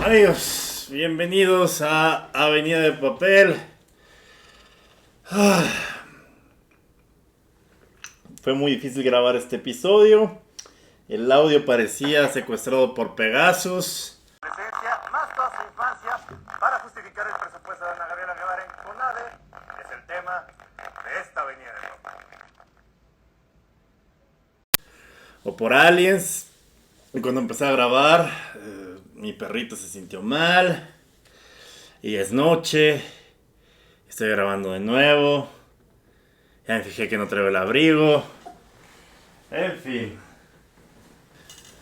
Amigos, bienvenidos a Avenida de Papel. Fue muy difícil grabar este episodio. El audio parecía secuestrado por Pegasus. Más toda su infancia para justificar el presupuesto de Ana Gabriela Guevara en CONADE es el tema de esta Avenida de Papel. O por Aliens. Y cuando empecé a grabar, mi perrito se sintió mal. Y es noche. Estoy grabando de nuevo. Ya me fijé que no traigo el abrigo. En fin.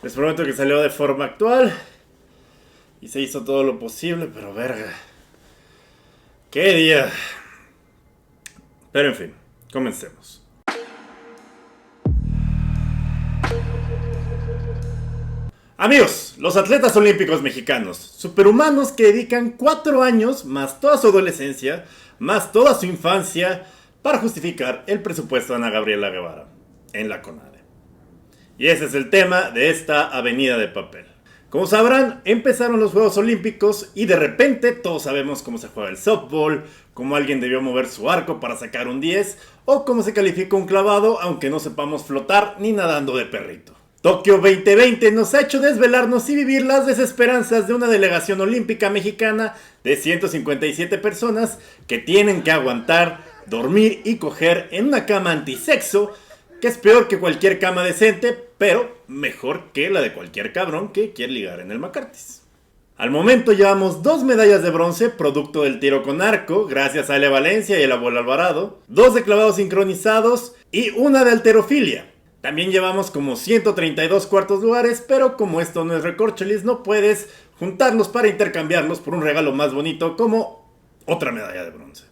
Les prometo que salió de forma actual. Y se hizo todo lo posible, pero verga. ¡Qué día! Pero en fin, comencemos. Amigos, los atletas olímpicos mexicanos, superhumanos que dedican 4 años, más toda su adolescencia, más toda su infancia, para justificar el presupuesto de Ana Gabriela Guevara en la CONADE. Y ese es el tema de esta Avenida de Papel. Como sabrán, empezaron los Juegos Olímpicos y de repente todos sabemos cómo se juega el softball, cómo alguien debió mover su arco para sacar un 10, o cómo se califica un clavado aunque no sepamos flotar ni nadando de perrito. Tokio 2020 nos ha hecho desvelarnos y vivir las desesperanzas de una delegación olímpica mexicana de 157 personas que tienen que aguantar, dormir y coger en una cama antisexo, que es peor que cualquier cama decente, pero mejor que la de cualquier cabrón que quiere ligar en el McCarthy's. Al momento llevamos 2 medallas de bronce, producto del tiro con arco, gracias a Ale Valencia y el abuelo Alvarado, 2 de clavados sincronizados y 1 de halterofilia. También llevamos como 132 cuartos lugares, pero como esto no es recorcholis, no puedes juntarlos para intercambiarlos por un regalo más bonito como otra medalla de bronce.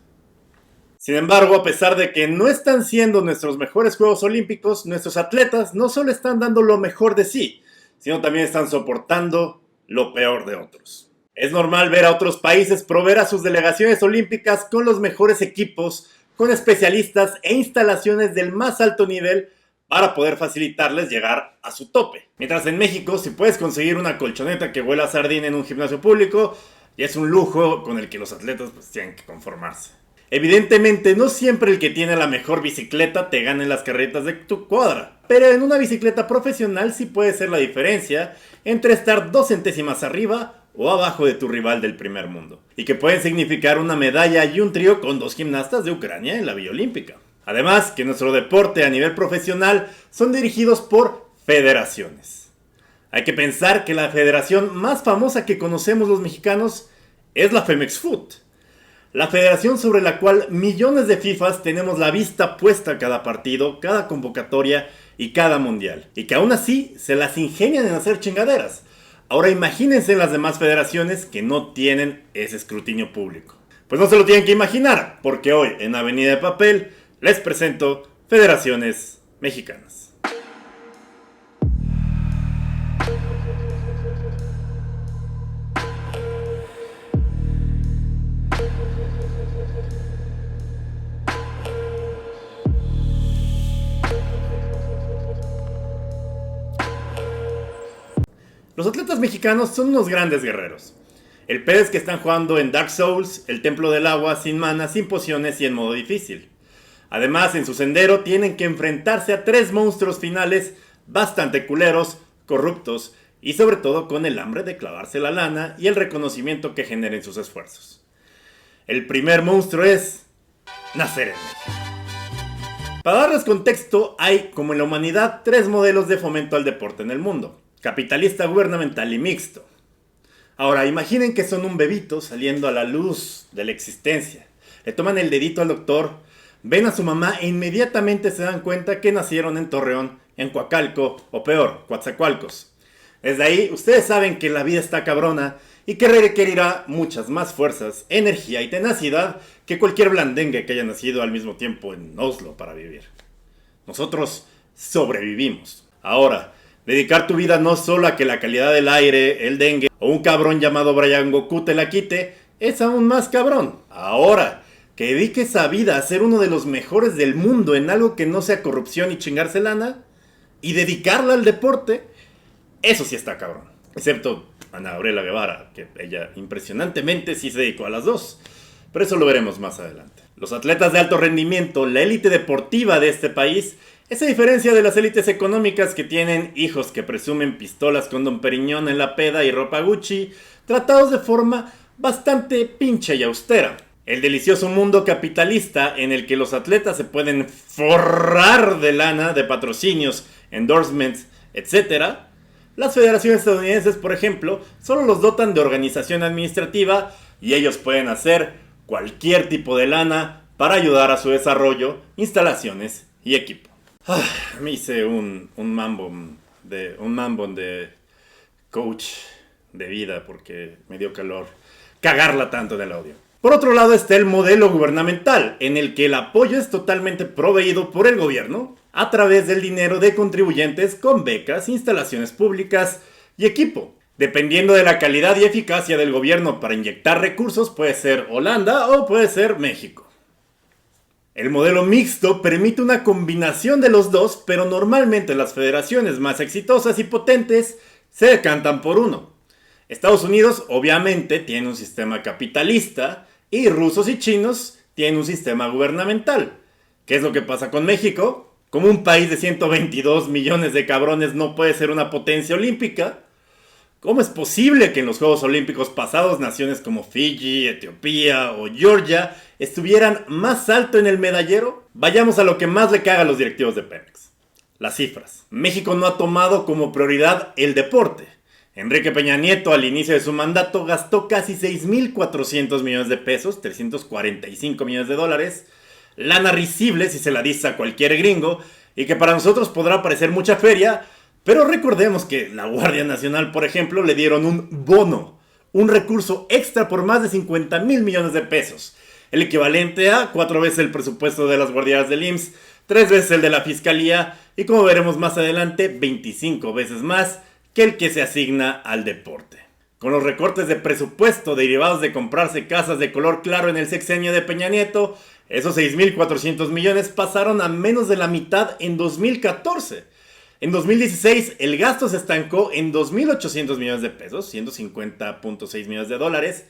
Sin embargo, a pesar de que no están siendo nuestros mejores Juegos Olímpicos, nuestros atletas no solo están dando lo mejor de sí, sino también están soportando lo peor de otros. Es normal ver a otros países proveer a sus delegaciones olímpicas con los mejores equipos, con especialistas e instalaciones del más alto nivel para poder facilitarles llegar a su tope. Mientras en México, si puedes conseguir una colchoneta que huela a sardina en un gimnasio público, ya es un lujo con el que los atletas pues tienen que conformarse. Evidentemente, no siempre el que tiene la mejor bicicleta te gana en las carreras de tu cuadra, pero en una bicicleta profesional sí puede ser la diferencia entre estar 2 centésimas arriba o abajo de tu rival del primer mundo, y que pueden significar una medalla y un trío con 2 gimnastas de Ucrania en la Villa Olímpica. Además, que nuestro deporte a nivel profesional son dirigidos por federaciones. Hay que pensar que la federación más famosa que conocemos los mexicanos es la Femex Foot, la federación sobre la cual millones de FIFAs tenemos la vista puesta cada partido, cada convocatoria y cada mundial, y que aún así se las ingenian en hacer chingaderas. Ahora imagínense las demás federaciones que no tienen ese escrutinio público. Pues no se lo tienen que imaginar, porque hoy en Avenida de Papel les presento federaciones mexicanas. Los atletas mexicanos son unos grandes guerreros. El pedo es que están jugando en Dark Souls, el templo del agua, sin mana, sin pociones y en modo difícil. Además, en su sendero tienen que enfrentarse a 3 monstruos finales bastante culeros, corruptos y sobre todo con el hambre de clavarse la lana y el reconocimiento que generen sus esfuerzos. El primer monstruo es nacer en México. Para darles contexto, hay, como en la humanidad, 3 modelos de fomento al deporte en el mundo: capitalista, gubernamental y mixto. Ahora, imaginen que son un bebito saliendo a la luz de la existencia. Le toman el dedito al doctor, ven a su mamá e inmediatamente se dan cuenta que nacieron en Torreón, en Coacalco o peor, Coatzacoalcos. Desde ahí, ustedes saben que la vida está cabrona y que requerirá muchas más fuerzas, energía y tenacidad que cualquier blandengue que haya nacido al mismo tiempo en Oslo para vivir. Nosotros sobrevivimos. Ahora, dedicar tu vida no solo a que la calidad del aire, el dengue o un cabrón llamado Brian Goku te la quite, es aún más cabrón. Ahora, que dedique esa vida a ser uno de los mejores del mundo en algo que no sea corrupción y chingarse lana, y dedicarla al deporte, eso sí está cabrón. Excepto Ana Gabriela Guevara, que ella impresionantemente sí se dedicó a las dos. Pero eso lo veremos más adelante. Los atletas de alto rendimiento, la élite deportiva de este país, esa diferencia de las élites económicas que tienen hijos que presumen pistolas con Don Periñón en la peda y ropa Gucci, tratados de forma bastante pinche y austera. El delicioso mundo capitalista en el que los atletas se pueden forrar de lana, de patrocinios, endorsements, etc. Las federaciones estadounidenses, por ejemplo, solo los dotan de organización administrativa y ellos pueden hacer cualquier tipo de lana para ayudar a su desarrollo, instalaciones y equipo. Me hice un mambón de coach de vida porque me dio calor cagarla tanto en el audio. Por otro lado está el modelo gubernamental, en el que el apoyo es totalmente proveído por el gobierno a través del dinero de contribuyentes con becas, instalaciones públicas y equipo. Dependiendo de la calidad y eficacia del gobierno para inyectar recursos, puede ser Holanda o puede ser México. El modelo mixto permite una combinación de los dos, pero normalmente las federaciones más exitosas y potentes se decantan por uno. Estados Unidos obviamente tiene un sistema capitalista y rusos y chinos tienen un sistema gubernamental. ¿Qué es lo que pasa con México? Como un país de 122 millones de cabrones no puede ser una potencia olímpica, ¿cómo es posible que en los Juegos Olímpicos pasados naciones como Fiji, Etiopía o Georgia estuvieran más alto en el medallero? Vayamos a lo que más le caga a los directivos de Pemex. Las cifras. México no ha tomado como prioridad el deporte. Enrique Peña Nieto al inicio de su mandato gastó casi 6.400 millones de pesos, 345 millones de dólares, lana risible si se la dice a cualquier gringo, y que para nosotros podrá parecer mucha feria, pero recordemos que la Guardia Nacional, por ejemplo, le dieron un bono, un recurso extra por más de 50,000 millones de pesos, el equivalente a 4 veces el presupuesto de las guardias del IMSS, 3 veces el de la Fiscalía y, como veremos más adelante, 25 veces más que el que se asigna al deporte. Con los recortes de presupuesto derivados de comprarse casas de color claro en el sexenio de Peña Nieto, esos 6.400 millones pasaron a menos de la mitad en 2014. En 2016 el gasto se estancó en 2.800 millones de pesos, 150.6 millones de dólares.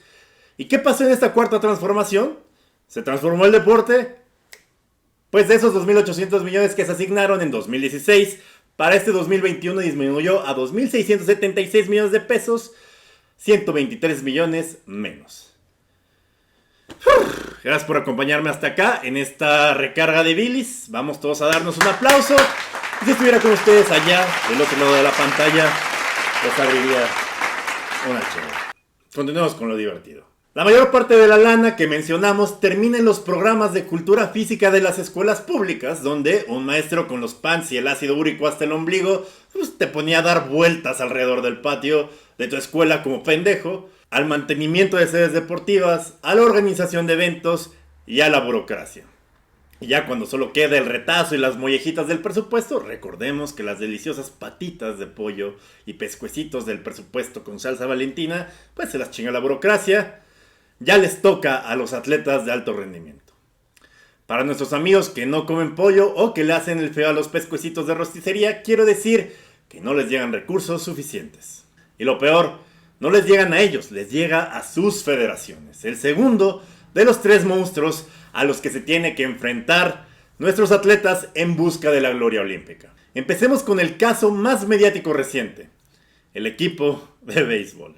¿Y qué pasó en esta cuarta transformación? ¿Se transformó el deporte? Pues de esos 2.800 millones que se asignaron en 2016, para este 2021 disminuyó a 2.676 millones de pesos, 123 millones menos. Gracias por acompañarme hasta acá en esta recarga de bilis. Vamos todos a darnos un aplauso. Y si estuviera con ustedes allá, del otro lado de la pantalla, les abriría una chévere. Continuemos con lo divertido. La mayor parte de la lana que mencionamos termina en los programas de cultura física de las escuelas públicas, donde un maestro con los pants y el ácido úrico hasta el ombligo te ponía a dar vueltas alrededor del patio de tu escuela como pendejo, al mantenimiento de sedes deportivas, a la organización de eventos y a la burocracia. Y ya cuando solo queda el retazo y las mollejitas del presupuesto, recordemos que las deliciosas patitas de pollo y pescuecitos del presupuesto con salsa valentina, pues se las chinga la burocracia. Ya les toca a los atletas de alto rendimiento. Para nuestros amigos que no comen pollo o que le hacen el feo a los pescuecitos de rosticería, quiero decir que no les llegan recursos suficientes. Y lo peor, no les llegan a ellos, les llega a sus federaciones. El segundo de los 3 monstruos a los que se tiene que enfrentar nuestros atletas en busca de la gloria olímpica. Empecemos con el caso más mediático reciente, el equipo de béisbol.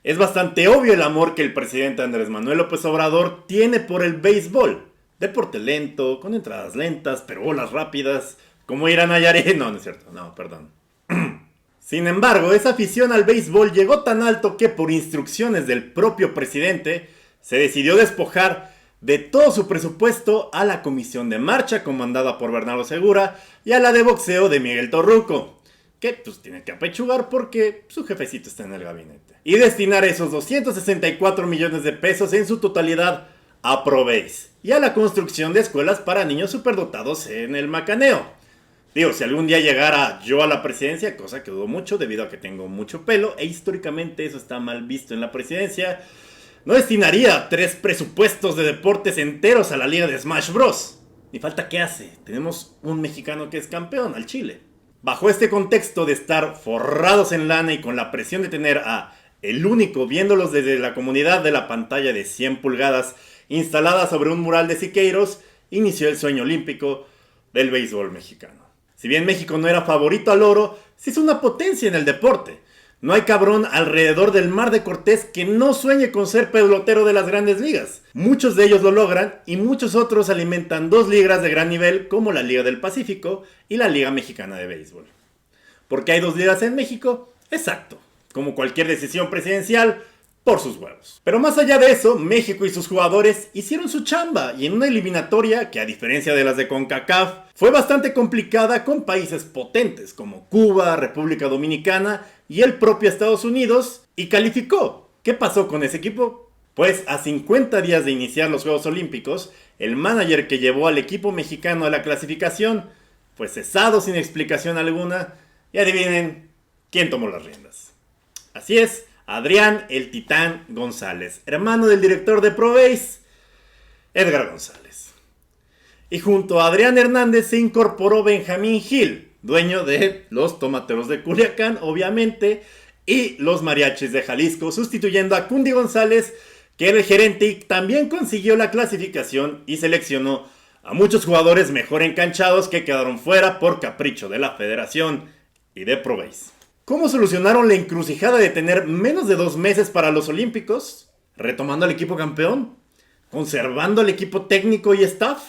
Es bastante obvio el amor que el presidente Andrés Manuel López Obrador tiene por el béisbol. Deporte lento, con entradas lentas, pero bolas rápidas, como Irán Nayarit. No es cierto, no, perdón. Sin embargo, esa afición al béisbol llegó tan alto que por instrucciones del propio presidente se decidió despojar de todo su presupuesto a la comisión de marcha comandada por Bernardo Segura y a la de boxeo de Miguel Torruco, que pues tiene que apechugar porque su jefecito está en el gabinete. Y destinar esos 264 millones de pesos en su totalidad a ProBase y a la construcción de escuelas para niños superdotados en el Macaneo. Digo, si algún día llegara yo a la presidencia, cosa que dudo mucho debido a que tengo mucho pelo e históricamente eso está mal visto en la presidencia, no destinaría 3 presupuestos de deportes enteros a la liga de Smash Bros. Ni falta que hace, tenemos un mexicano que es campeón, al Chile. Bajo este contexto de estar forrados en lana y con la presión de tener a el único viéndolos desde la comodidad de la pantalla de 100 pulgadas instalada sobre un mural de Siqueiros, inició el sueño olímpico del béisbol mexicano. Si bien México no era favorito al oro, sí es una potencia en el deporte. No hay cabrón alrededor del Mar de Cortés que no sueñe con ser pelotero de las grandes ligas. Muchos de ellos lo logran y muchos otros alimentan dos ligas de gran nivel como la Liga del Pacífico y la Liga Mexicana de Béisbol. ¿Por qué hay dos ligas en México? Exacto, como cualquier decisión presidencial, por sus huevos. Pero más allá de eso, México y sus jugadores hicieron su chamba y en una eliminatoria que, a diferencia de las de CONCACAF, fue bastante complicada con países potentes como Cuba, República Dominicana y el propio Estados Unidos, y calificó. ¿Qué pasó con ese equipo? Pues a 50 días de iniciar los Juegos Olímpicos, el manager que llevó al equipo mexicano a la clasificación fue cesado sin explicación alguna, y adivinen quién tomó las riendas. Así es, Adrián el Titán González, hermano del director de ProBase, Edgar González. Y junto a Adrián Hernández se incorporó Benjamín Gil, dueño de los Tomateros de Culiacán, obviamente, y los Mariachis de Jalisco, sustituyendo a Cundy González, que era el gerente y también consiguió la clasificación y seleccionó a muchos jugadores mejor encanchados que quedaron fuera por capricho de la federación y de ProBase. ¿Cómo solucionaron la encrucijada de tener menos de 2 meses para los Olímpicos? ¿Retomando al equipo campeón? ¿Conservando al equipo técnico y staff?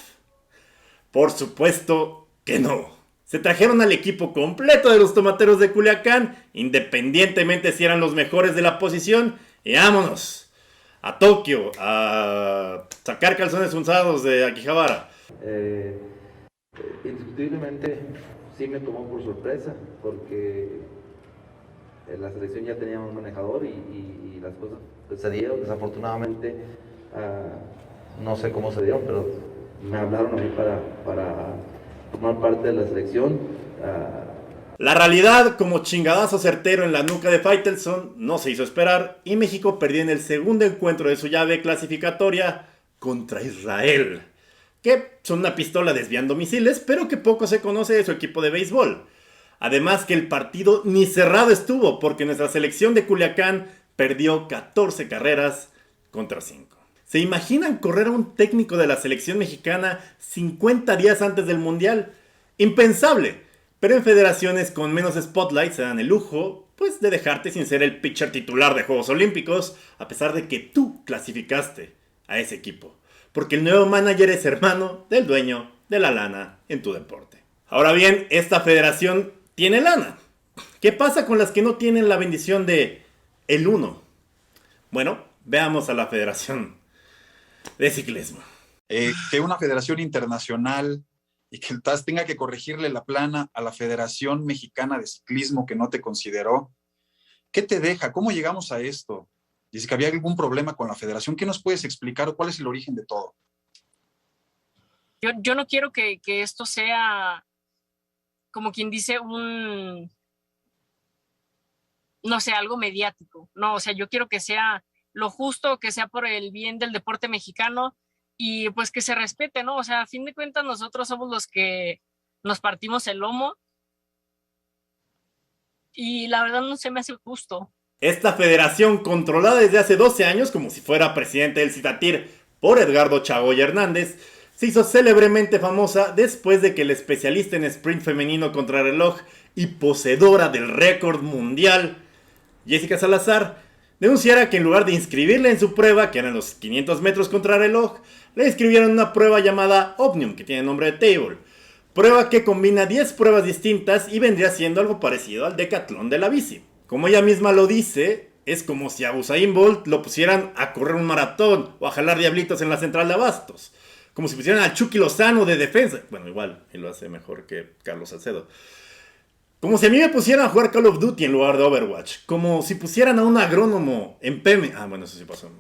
Por supuesto que no. Se trajeron al equipo completo de los Tomateros de Culiacán, independientemente si eran los mejores de la posición, y vámonos a Tokio a sacar calzones usados de Akihabara. Indiscutiblemente sí me tomó por sorpresa, porque en la selección ya teníamos un manejador y las cosas se dieron. Desafortunadamente, no sé cómo se dieron, pero me hablaron a mí para formar parte de la selección. La realidad, como chingadazo certero en la nuca de Faitelson, no se hizo esperar y México perdió en el segundo encuentro de su llave clasificatoria contra Israel, que son una pistola desviando misiles, pero que poco se conoce de su equipo de béisbol. Además que el partido ni cerrado estuvo, porque nuestra selección de Culiacán perdió 14 carreras contra 5. ¿Se imaginan correr a un técnico de la selección mexicana 50 días antes del Mundial? Impensable, pero en federaciones con menos spotlight se dan el lujo, pues, de dejarte sin ser el pitcher titular de Juegos Olímpicos, a pesar de que tú clasificaste a ese equipo, porque el nuevo manager es hermano del dueño de la lana en tu deporte. Ahora bien, esta federación tiene lana. ¿Qué pasa con las que no tienen la bendición de el uno? Bueno, veamos a la Federación de Ciclismo. Que una federación internacional y que el TAS tenga que corregirle la plana a la Federación Mexicana de Ciclismo que no te consideró. ¿Qué te deja? ¿Cómo llegamos a esto? Dice que había algún problema con la federación. ¿Qué nos puedes explicar o cuál es el origen de todo? Yo no quiero que esto sea, como quien dice, no sé, algo mediático. No, o sea, yo quiero que sea lo justo, que sea por el bien del deporte mexicano y pues que se respete, ¿no? O sea, a fin de cuentas nosotros somos los que nos partimos el lomo y la verdad no se me hace justo. Esta federación, controlada desde hace 12 años como si fuera presidente del Citatir por Edgardo Chagoya Hernández, se hizo célebremente famosa después de que el especialista en sprint femenino contrarreloj y poseedora del récord mundial, Jessica Salazar, denunciara que en lugar de inscribirla en su prueba, que eran los 500 metros contrarreloj, le inscribieron una prueba llamada Omnium, que tiene nombre de table. Prueba que combina 10 pruebas distintas y vendría siendo algo parecido al decatlón de la bici. Como ella misma lo dice, es como si a Usain Bolt lo pusieran a correr un maratón o a jalar diablitos en la central de abastos. Como si pusieran al Chucky Lozano de defensa. Bueno, igual, él lo hace mejor que Carlos Salcedo. Como si a mí me pusieran a jugar Call of Duty en lugar de Overwatch. Como si pusieran a un agrónomo en PM. Ah, bueno, eso sí pasó.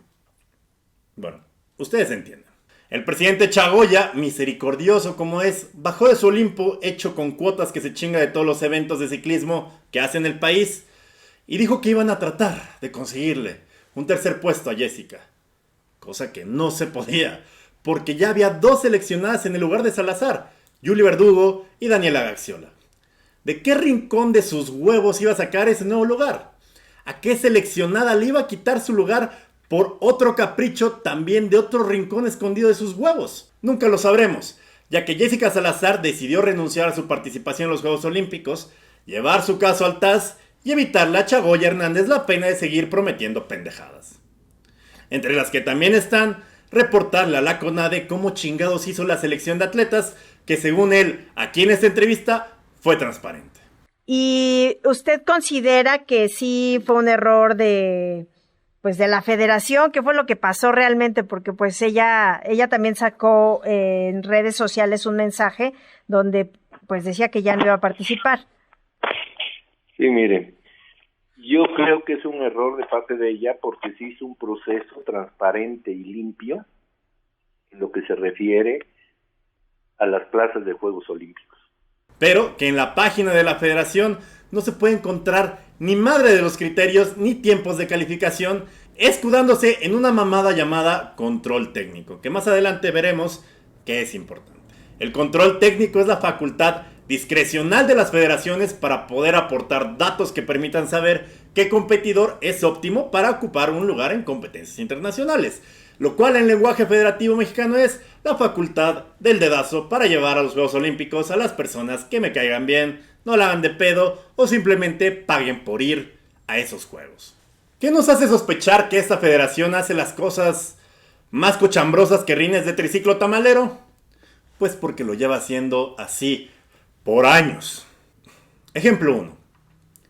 Bueno, ustedes entienden. El presidente Chagoya, misericordioso como es, bajó de su Olimpo hecho con cuotas que se chinga de todos los eventos de ciclismo que hace en el país y dijo que iban a tratar de conseguirle un tercer puesto a Jessica. Cosa que no se podía, porque ya había 2 seleccionadas en el lugar de Salazar, Yuli Verdugo y Daniela Gaxiola. ¿De qué rincón de sus huevos iba a sacar ese nuevo lugar? a qué seleccionada le iba a quitar su lugar por otro capricho también de otro rincón escondido de sus huevos. Nunca lo sabremos, ya que Jessica Salazar decidió renunciar a su participación en los Juegos Olímpicos, llevar su caso al TAS y evitarle a Chagoya Hernández la pena de seguir prometiendo pendejadas. Entre las que también están reportarle a la CONADE cómo chingados hizo la selección de atletas, que según él, aquí en esta entrevista, fue transparente. ¿Y usted considera que sí fue un error de la federación? ¿Qué fue lo que pasó realmente? Porque pues ella también sacó en redes sociales un mensaje donde pues decía que ya no iba a participar. Sí, mire, yo creo que es un error de parte de ella porque se hizo un proceso transparente y limpio en lo que se refiere a las plazas de Juegos Olímpicos. Pero que en la página de la federación no se puede encontrar ni madre de los criterios ni tiempos de calificación, escudándose en una mamada llamada control técnico, que más adelante veremos que es importante. El control técnico es la facultad discrecional de las federaciones para poder aportar datos que permitan saber qué competidor es óptimo para ocupar un lugar en competencias internacionales, lo cual en lenguaje federativo mexicano es la facultad del dedazo para llevar a los Juegos Olímpicos a las personas que me caigan bien, no la hagan de pedo o simplemente paguen por ir a esos juegos. ¿Qué nos hace sospechar que esta federación hace las cosas más cochambrosas que rines de triciclo tamalero? Pues porque lo lleva haciendo así por años. Ejemplo 1.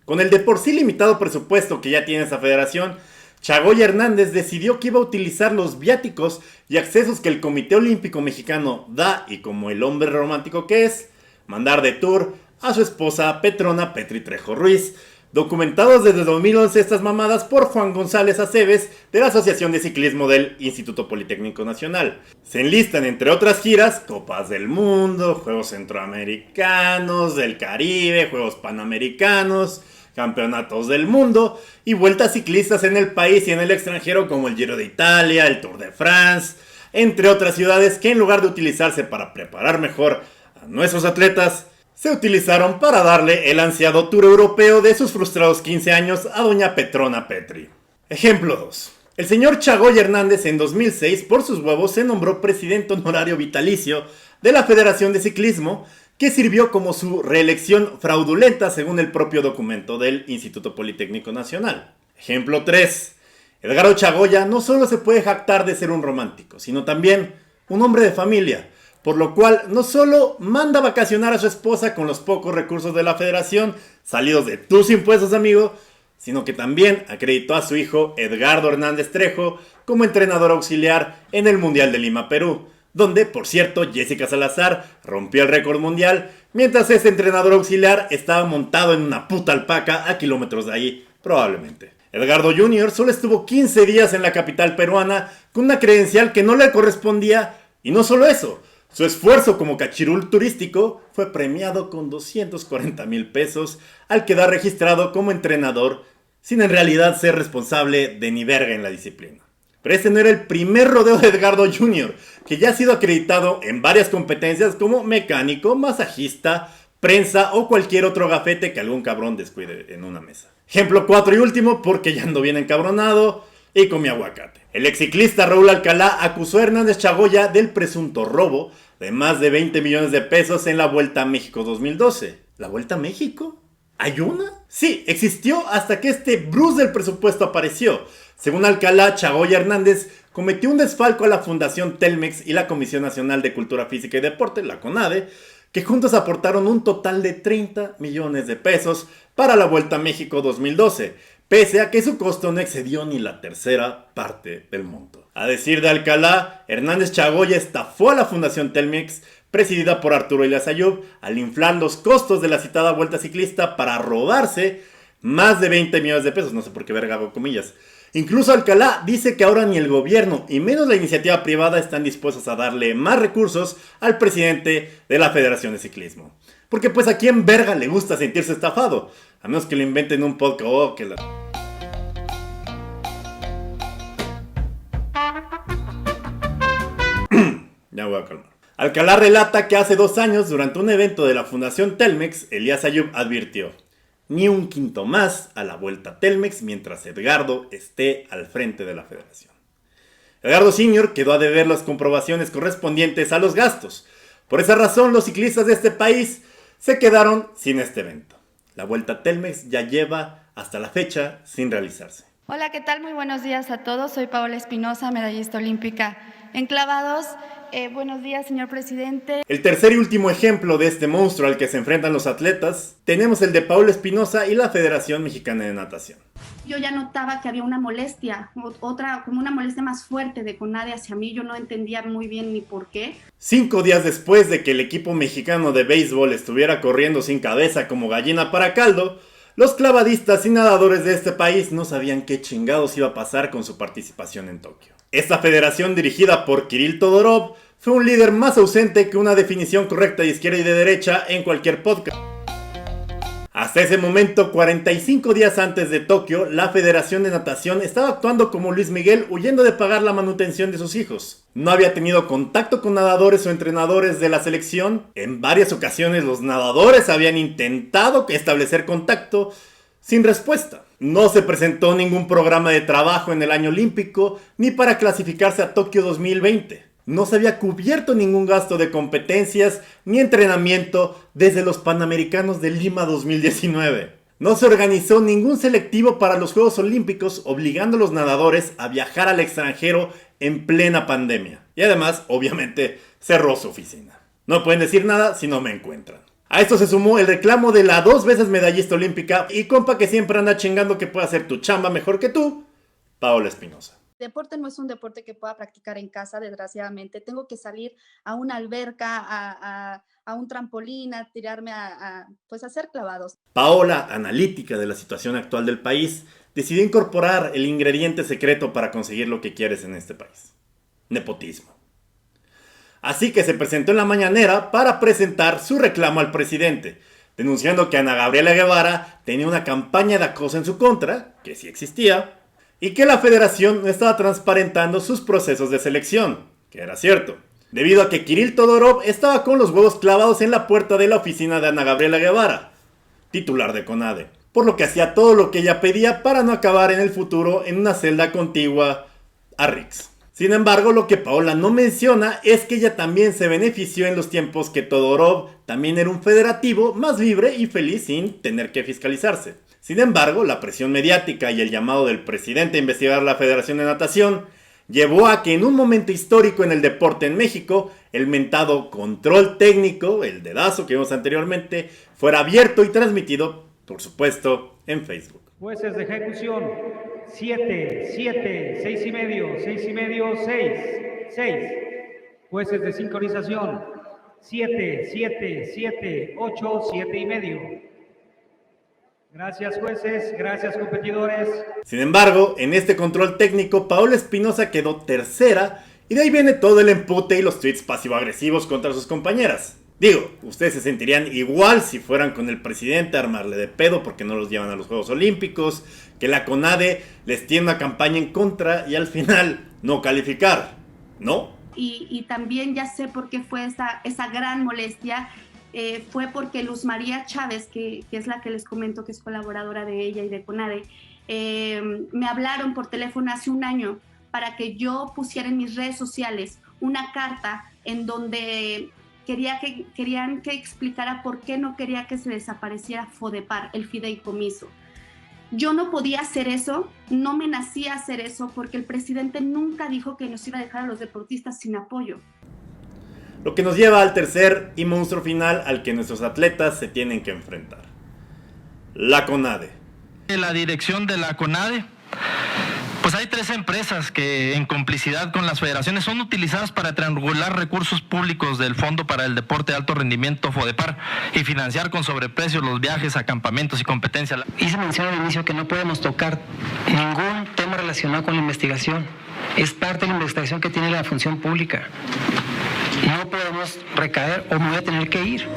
Con el de por sí limitado presupuesto que ya tiene esa federación, Chagoya Hernández decidió que iba a utilizar los viáticos y accesos que el Comité Olímpico Mexicano da, y como el hombre romántico que es, mandar de tour a su esposa Petrona Petri Trejo Ruiz, documentados desde 2011 estas mamadas por Juan González Aceves de la Asociación de Ciclismo del Instituto Politécnico Nacional. Se enlistan entre otras giras, Copas del Mundo, Juegos Centroamericanos, del Caribe, Juegos Panamericanos, Campeonatos del Mundo y vueltas ciclistas en el país y en el extranjero como el Giro de Italia, el Tour de France, entre otras ciudades que en lugar de utilizarse para preparar mejor a nuestros atletas, se utilizaron para darle el ansiado tour europeo de sus frustrados 15 años a doña Petrona Petri. Ejemplo 2. El señor Chagoya Hernández en 2006 por sus huevos se nombró presidente honorario vitalicio de la Federación de Ciclismo, que sirvió como su reelección fraudulenta según el propio documento del Instituto Politécnico Nacional. Ejemplo 3. Edgardo Chagoya no solo se puede jactar de ser un romántico, sino también un hombre de familia, por lo cual no solo manda vacacionar a su esposa con los pocos recursos de la federación, salidos de tus impuestos, amigo, sino que también acreditó a su hijo Edgardo Hernández Trejo como entrenador auxiliar en el Mundial de Lima, Perú, donde, por cierto, Jessica Salazar rompió el récord mundial, mientras ese entrenador auxiliar estaba montado en una puta alpaca a kilómetros de ahí, probablemente. Edgardo Jr. solo estuvo 15 días en la capital peruana con una credencial que no le correspondía, y no solo eso, su esfuerzo como cachirul turístico fue premiado con 240,000 pesos al quedar registrado como entrenador sin en realidad ser responsable de ni verga en la disciplina. Pero este no era el primer rodeo de Edgardo Jr., que ya ha sido acreditado en varias competencias como mecánico, masajista, prensa o cualquier otro gafete que algún cabrón descuide en una mesa. Ejemplo 4 y último, porque ya ando bien encabronado y con mi aguacate. El exciclista Raúl Alcalá acusó a Hernández Chagoya del presunto robo de más de 20 millones de pesos en la Vuelta a México 2012. ¿La Vuelta a México? ¿Hay una? Sí, existió hasta que este Bruce del presupuesto apareció. Según Alcalá, Chagoya Hernández cometió un desfalco a la Fundación Telmex y la Comisión Nacional de Cultura Física y Deporte, la CONADE, que juntos aportaron un total de 30 millones de pesos para la Vuelta a México 2012, pese a que su costo no excedió ni la tercera parte del monto. A decir de Alcalá, Hernández Chagoya estafó a la Fundación Telmex, presidida por Arturo Elías Ayub, al inflar los costos de la citada Vuelta Ciclista para robarse más de 20 millones de pesos, no sé por qué verga hago comillas. Incluso Alcalá dice que ahora ni el gobierno y menos la iniciativa privada están dispuestos a darle más recursos al presidente de la Federación de Ciclismo. Porque pues a quién verga le gusta sentirse estafado, a menos que lo inventen un podcast o que la... Ya voy a calmar. Alcalá relata que hace 2 años, durante un evento de la Fundación Telmex, Elías Ayub advirtió: ni un quinto más a la vuelta Telmex mientras Edgardo esté al frente de la federación. Edgardo Sr. quedó a deber las comprobaciones correspondientes a los gastos. Por esa razón, los ciclistas de este país se quedaron sin este evento. La vuelta Telmex ya lleva hasta la fecha sin realizarse. Hola, ¿qué tal? Muy buenos días a todos. Soy Paola Espinosa, medallista olímpica en clavados. Buenos días, señor presidente. El tercer y último ejemplo de este monstruo al que se enfrentan los atletas, tenemos el de Paola Espinosa y la Federación Mexicana de Natación. Yo ya notaba que había una molestia, como una molestia más fuerte de CONADE hacia mí. Yo no entendía muy bien ni por qué. 5 días después de que el equipo mexicano de béisbol estuviera corriendo sin cabeza como gallina para caldo, los clavadistas y nadadores de este país no sabían qué chingados iba a pasar con su participación en Tokio. Esta federación, dirigida por Kirill Todorov, fue un líder más ausente que una definición correcta de izquierda y de derecha en cualquier podcast. Hasta ese momento, 45 días antes de Tokio, la Federación de Natación estaba actuando como Luis Miguel, huyendo de pagar la manutención de sus hijos. No había tenido contacto con nadadores o entrenadores de la selección. En varias ocasiones los nadadores habían intentado establecer contacto sin respuesta. No se presentó ningún programa de trabajo en el año olímpico ni para clasificarse a Tokio 2020. No se había cubierto ningún gasto de competencias ni entrenamiento desde los Panamericanos de Lima 2019. No se organizó ningún selectivo para los Juegos Olímpicos, obligando a los nadadores a viajar al extranjero en plena pandemia. Y además, obviamente, cerró su oficina. No pueden decir nada si no me encuentran. A esto se sumó el reclamo de la 2 veces medallista olímpica y compa que siempre anda chingando que puede hacer tu chamba mejor que tú, Paola Espinosa. Deporte no es un deporte que pueda practicar en casa, desgraciadamente. Tengo que salir a una alberca, a un trampolín, a tirarme pues a hacer clavados. Paola, analítica de la situación actual del país, decidió incorporar el ingrediente secreto para conseguir lo que quieres en este país: nepotismo. Así que se presentó en la mañanera para presentar su reclamo al presidente, denunciando que Ana Gabriela Guevara tenía una campaña de acoso en su contra, que sí existía, y que la federación no estaba transparentando sus procesos de selección, que era cierto, debido a que Kirill Todorov estaba con los huevos clavados en la puerta de la oficina de Ana Gabriela Guevara, titular de CONADE, por lo que hacía todo lo que ella pedía para no acabar en el futuro en una celda contigua a Riggs. Sin embargo, lo que Paola no menciona es que ella también se benefició en los tiempos que Todorov también era un federativo más libre y feliz sin tener que fiscalizarse. Sin embargo, la presión mediática y el llamado del presidente a investigar la Federación de Natación llevó a que en un momento histórico en el deporte en México, el mentado control técnico, el dedazo que vimos anteriormente, fuera abierto y transmitido, por supuesto, en Facebook. Jueces de ejecución, 7, 6 y medio, 6. Jueces de sincronización, 7, 8, 7 y medio. Gracias jueces, gracias competidores. Sin embargo, en este control técnico, Paola Espinosa quedó tercera y de ahí viene todo el empute y los tweets pasivo-agresivos contra sus compañeras. Digo, ustedes se sentirían igual si fueran con el presidente a armarle de pedo porque no los llevan a los Juegos Olímpicos, que la CONADE les tiene una campaña en contra y al final no calificar, ¿no? Y también ya sé por qué fue esa gran molestia. Fue porque Luz María Chávez, que es la que les comento que es colaboradora de ella y de CONADE, me hablaron por teléfono hace un año para que yo pusiera en mis redes sociales una carta en donde querían que explicara por qué no quería que se desapareciera FODEPAR, el fideicomiso. Yo no podía hacer eso, no me nacía hacer eso porque el presidente nunca dijo que nos iba a dejar a los deportistas sin apoyo. Lo que nos lleva al tercer y monstruo final al que nuestros atletas se tienen que enfrentar: la CONADE. La dirección de la CONADE, pues hay 3 empresas que en complicidad con las federaciones son utilizadas para triangular recursos públicos del Fondo para el Deporte de Alto Rendimiento FODEPAR y financiar con sobreprecios los viajes a campamentos y competencias. Hice mención al inicio que no podemos tocar ningún tema relacionado con la investigación. Es parte de la investigación que tiene la función pública. No podemos recaer o me voy a tener que ir.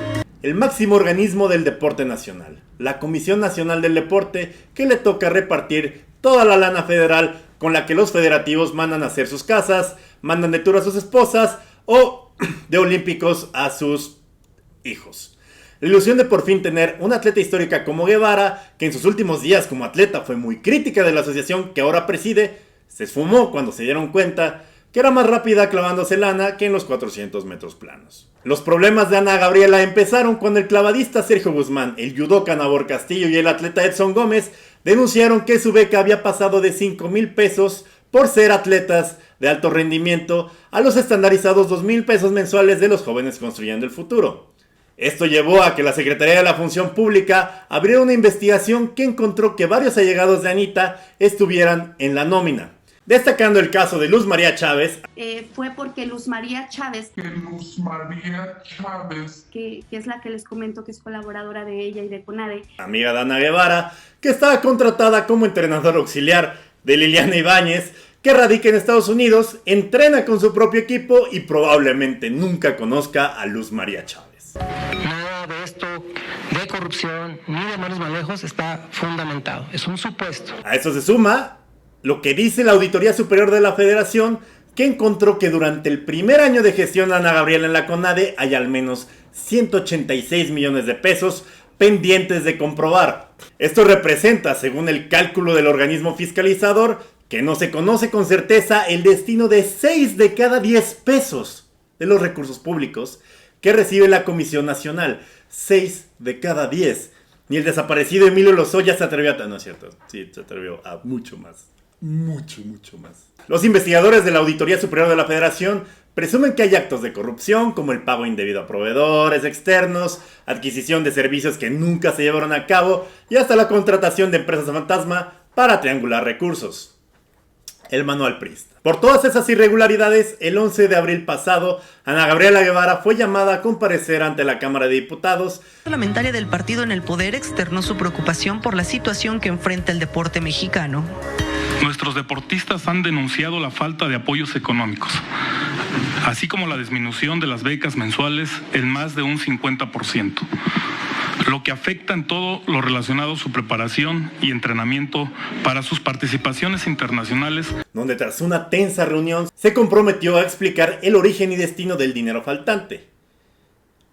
El máximo organismo del deporte nacional, la Comisión Nacional del Deporte, que le toca repartir toda la lana federal con la que los federativos mandan a hacer sus casas, mandan de tour a sus esposas o de olímpicos a sus hijos. La ilusión de por fin tener una atleta histórica como Guevara, que en sus últimos días como atleta fue muy crítica de la asociación que ahora preside, se esfumó cuando se dieron cuenta que era más rápida clavándose lana que en los 400 metros planos. Los problemas de Ana Gabriela empezaron cuando el clavadista Sergio Guzmán, el judoka Nabor Castillo y el atleta Edson Gómez denunciaron que su beca había pasado de 5,000 pesos por ser atletas de alto rendimiento a los estandarizados 2,000 pesos mensuales de los jóvenes construyendo el futuro. Esto llevó a que la Secretaría de la Función Pública abriera una investigación que encontró que varios allegados de Anita estuvieran en la nómina. Destacando el caso de Luz María Chávez. Fue porque Luz María Chávez, que es la que les comento que es colaboradora de ella y de CONADE, amiga de Ana Guevara, que estaba contratada como entrenador auxiliar de Liliana Ibáñez, que radica en Estados Unidos, entrena con su propio equipo y probablemente nunca conozca a Luz María Chávez. Nada de esto de corrupción ni de malos manejos está fundamentado, es un supuesto. A eso se suma lo que dice la Auditoría Superior de la Federación, que encontró que durante el primer año de gestión de Ana Gabriela en la CONADE hay al menos 186 millones de pesos pendientes de comprobar. Esto representa, según el cálculo del organismo fiscalizador, que no se conoce con certeza el destino de 6 de cada 10 pesos de los recursos públicos que recibe la Comisión Nacional. 6 de cada 10. Ni el desaparecido Emilio Lozoya se atrevió a... No es cierto, sí, se atrevió a mucho más. Mucho más. Los investigadores de la Auditoría Superior de la Federación presumen que hay actos de corrupción como el pago indebido a proveedores externos, adquisición de servicios que nunca se llevaron a cabo y hasta la contratación de empresas fantasma para triangular recursos. El manual priista. Por todas esas irregularidades, el 11 de abril pasado, Ana Gabriela Guevara fue llamada a comparecer ante la Cámara de Diputados. La parlamentaria del partido en el poder externó su preocupación por la situación que enfrenta el deporte mexicano. Nuestros deportistas han denunciado la falta de apoyos económicos, así como la disminución de las becas mensuales en más de un 50%, lo que afecta en todo lo relacionado a su preparación y entrenamiento para sus participaciones internacionales. Donde tras una tensa reunión se comprometió a explicar el origen y destino del dinero faltante.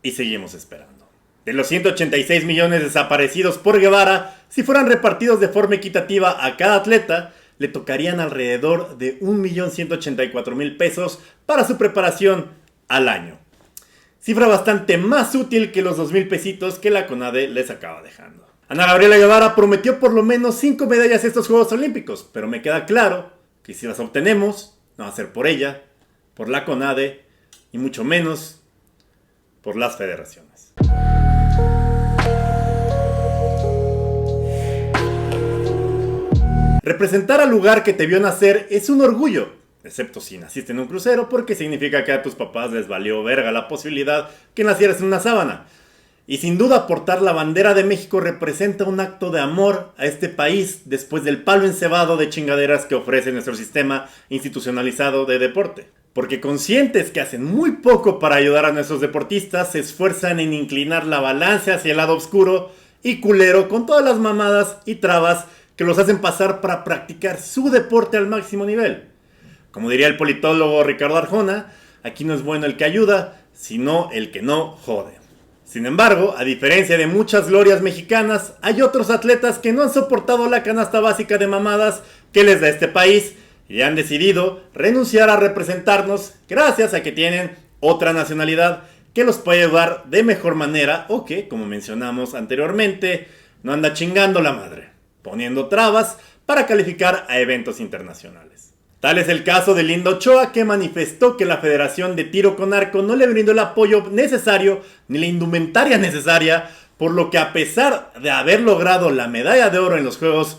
Y seguimos esperando. De los 186 millones desaparecidos por Guevara, si fueran repartidos de forma equitativa a cada atleta, le tocarían alrededor de 1.184.000 pesos para su preparación al año. Cifra bastante más útil que los 2,000 pesitos que la CONADE les acaba dejando. Ana Gabriela Guevara prometió por lo menos 5 medallas a estos Juegos Olímpicos, pero me queda claro que si las obtenemos, no va a ser por ella, por la CONADE y mucho menos por las federaciones. Representar al lugar que te vio nacer es un orgullo, excepto si naciste en un crucero, porque significa que a tus papás les valió verga la posibilidad que nacieras en una sábana. Y sin duda portar la bandera de México representa un acto de amor a este país después del palo encebado de chingaderas que ofrece nuestro sistema institucionalizado de deporte. Porque conscientes que hacen muy poco para ayudar a nuestros deportistas, se esfuerzan en inclinar la balanza hacia el lado oscuro y culero con todas las mamadas y trabas que los hacen pasar para practicar su deporte al máximo nivel. Como diría el politólogo Ricardo Arjona, aquí no es bueno el que ayuda, sino el que no jode. Sin embargo, a diferencia de muchas glorias mexicanas, hay otros atletas que no han soportado la canasta básica de mamadas que les da este país y han decidido renunciar a representarnos gracias a que tienen otra nacionalidad que los puede ayudar de mejor manera o que, como mencionamos anteriormente, no anda chingando la madre, poniendo trabas para calificar a eventos internacionales. Tal es el caso de Linda Ochoa, que manifestó que la Federación de Tiro con Arco no le brindó el apoyo necesario ni la indumentaria necesaria, por lo que a pesar de haber logrado la medalla de oro en los Juegos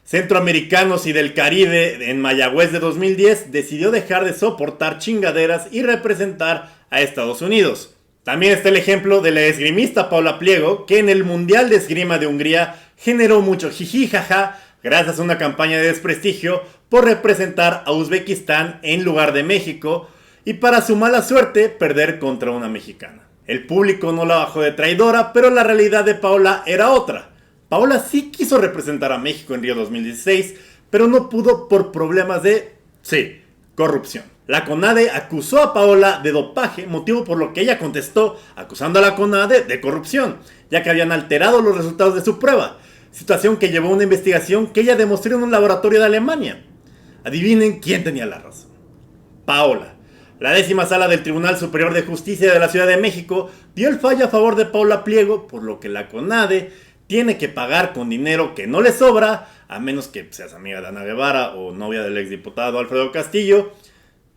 Centroamericanos y del Caribe en Mayagüez de 2010, decidió dejar de soportar chingaderas y representar a Estados Unidos. También está el ejemplo de la esgrimista Paula Pliego, que en el Mundial de Esgrima de Hungría generó mucho jiji jaja gracias a una campaña de desprestigio por representar a Uzbekistán en lugar de México y para su mala suerte perder contra una mexicana. El público no la bajó de traidora, pero la realidad de Paula era otra. Paula sí quiso representar a México en Río 2016, pero no pudo por problemas de, corrupción. La CONADE acusó a Paola de dopaje, motivo por lo que ella contestó acusando a la CONADE de corrupción, ya que habían alterado los resultados de su prueba, situación que llevó a una investigación que ella demostró en un laboratorio de Alemania. Adivinen quién tenía la razón. Paola. La 10ª Sala del Tribunal Superior de Justicia de la Ciudad de México dio el fallo a favor de Paola Pliego, por lo que la CONADE tiene que pagar con dinero que no le sobra, a menos que seas amiga de Ana Guevara o novia del exdiputado Alfredo Castillo,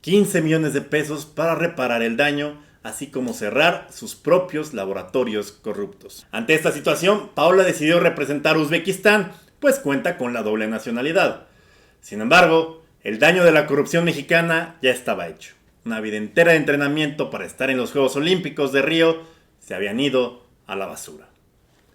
15 millones de pesos para reparar el daño, así como cerrar sus propios laboratorios corruptos. Ante esta situación, Paola decidió representar a Uzbekistán, pues cuenta con la doble nacionalidad. Sin embargo, el daño de la corrupción mexicana ya estaba hecho. Una vida entera de entrenamiento para estar en los Juegos Olímpicos de Río se habían ido a la basura.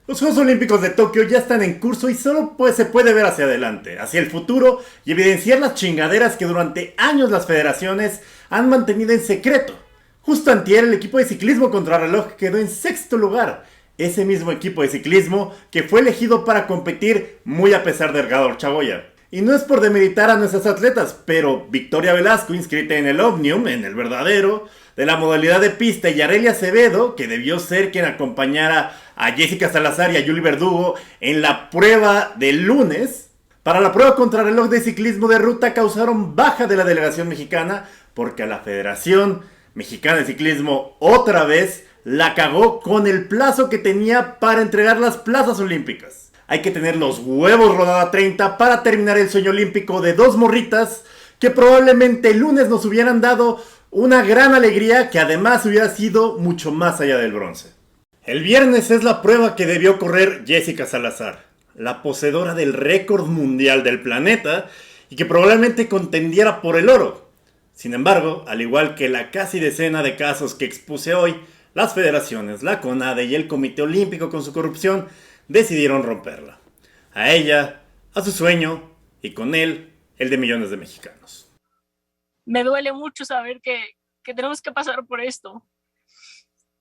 Los Juegos Olímpicos de Tokio ya están en curso y solo se puede ver hacia adelante, hacia el futuro y evidenciar las chingaderas que durante años las federaciones han mantenido en secreto. Justo antier el equipo de ciclismo contrarreloj quedó en 6º lugar. Ese mismo equipo de ciclismo que fue elegido para competir muy a pesar de Edgardo Chagoya. Y no es por demeritar a nuestras atletas, pero Victoria Velasco, inscrita en el Omnium, en el verdadero, de la modalidad de pista, y Arelia Acevedo, que debió ser quien acompañara a Jessica Salazar y a Yuli Verdugo en la prueba del lunes, para la prueba contrarreloj de ciclismo de ruta causaron baja de la delegación mexicana, porque a la Federación Mexicana de Ciclismo otra vez la cagó con el plazo que tenía para entregar las plazas olímpicas. Hay que tener los huevos rodada 30 para terminar el sueño olímpico de 2 morritas que probablemente el lunes nos hubieran dado una gran alegría que además hubiera sido mucho más allá del bronce. El viernes es la prueba que debió correr Jessica Salazar, la poseedora del récord mundial del planeta y que probablemente contendiera por el oro. Sin embargo, al igual que la casi decena de casos que expuse hoy, las federaciones, la CONADE y el Comité Olímpico con su corrupción decidieron romperla. A ella, a su sueño y con él, el de millones de mexicanos. Me duele mucho saber que tenemos que pasar por esto.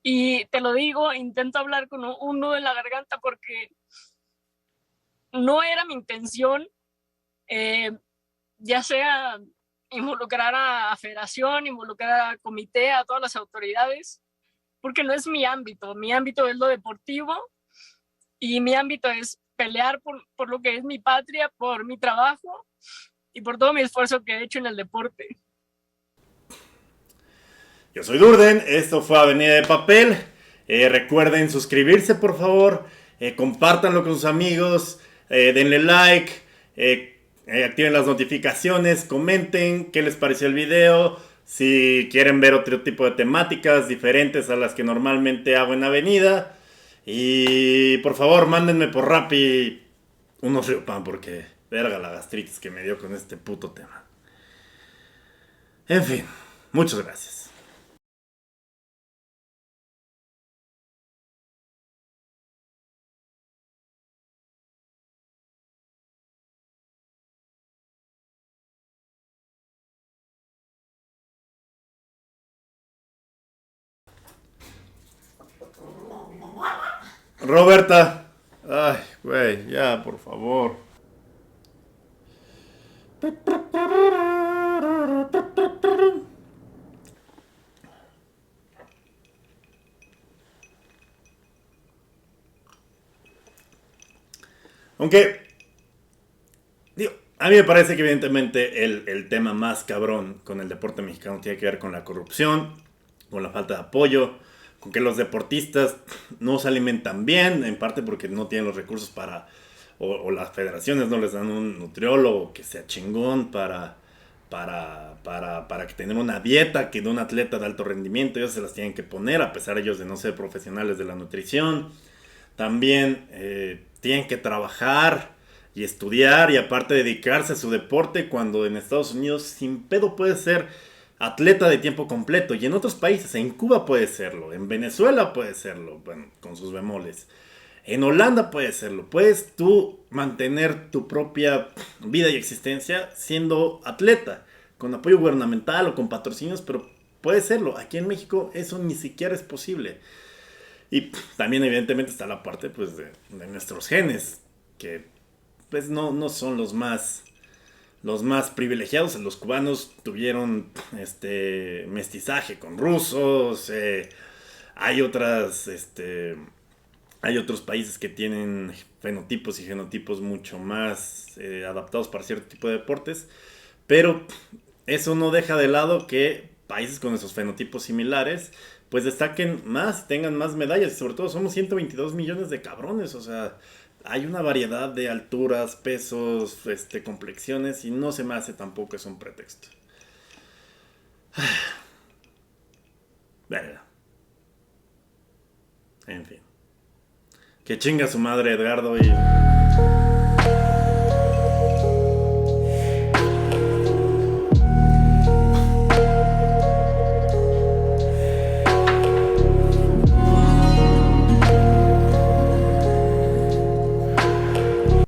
Y te lo digo, intento hablar con un nudo en la garganta porque no era mi intención, ya sea involucrar a federación, involucrar a comité, a todas las autoridades, porque no es mi ámbito. Mi ámbito es lo deportivo y mi ámbito es pelear por lo que es mi patria, por mi trabajo y por todo mi esfuerzo que he hecho en el deporte. Yo soy Durden, esto fue Avenida de Papel. Recuerden suscribirse, por favor. Compártanlo con sus amigos. Denle like. Activen las notificaciones. Comenten qué les pareció el video. Si quieren ver otro tipo de temáticas diferentes a las que normalmente hago en Avenida. Y por favor, mándenme por Rappi unos Riopan porque verga la gastritis que me dio con este puto tema. En fin, muchas gracias. Roberta. Ay, güey, ya, por favor. Aunque, digo, a mí me parece que evidentemente el tema más cabrón con el deporte mexicano tiene que ver con la corrupción, con la falta de apoyo, con que los deportistas no se alimentan bien, en parte porque no tienen los recursos para, o las federaciones no les dan un nutriólogo que sea chingón para que tengan una dieta que de un atleta de alto rendimiento, ellos se las tienen que poner a pesar ellos de no ser profesionales de la nutrición. También tienen que trabajar y estudiar y aparte dedicarse a su deporte cuando en Estados Unidos sin pedo puede ser atleta de tiempo completo y en otros países, en Cuba puede serlo, en Venezuela puede serlo, bueno, con sus bemoles, en Holanda puede serlo, puedes tú mantener tu propia vida y existencia siendo atleta, con apoyo gubernamental o con patrocinios, pero puede serlo. Aquí en México eso ni siquiera es posible. Y también evidentemente está la parte pues de nuestros genes, que pues no son los más los más privilegiados, los cubanos tuvieron mestizaje con rusos, hay otros países que tienen fenotipos y genotipos mucho más adaptados para cierto tipo de deportes, pero eso no deja de lado que países con esos fenotipos similares pues destaquen más, tengan más medallas, y sobre todo somos 122 millones de cabrones, o sea, hay una variedad de alturas, pesos, complexiones, y no se me hace tampoco es un pretexto. Verga. En fin. Que chinga su madre Edgardo y...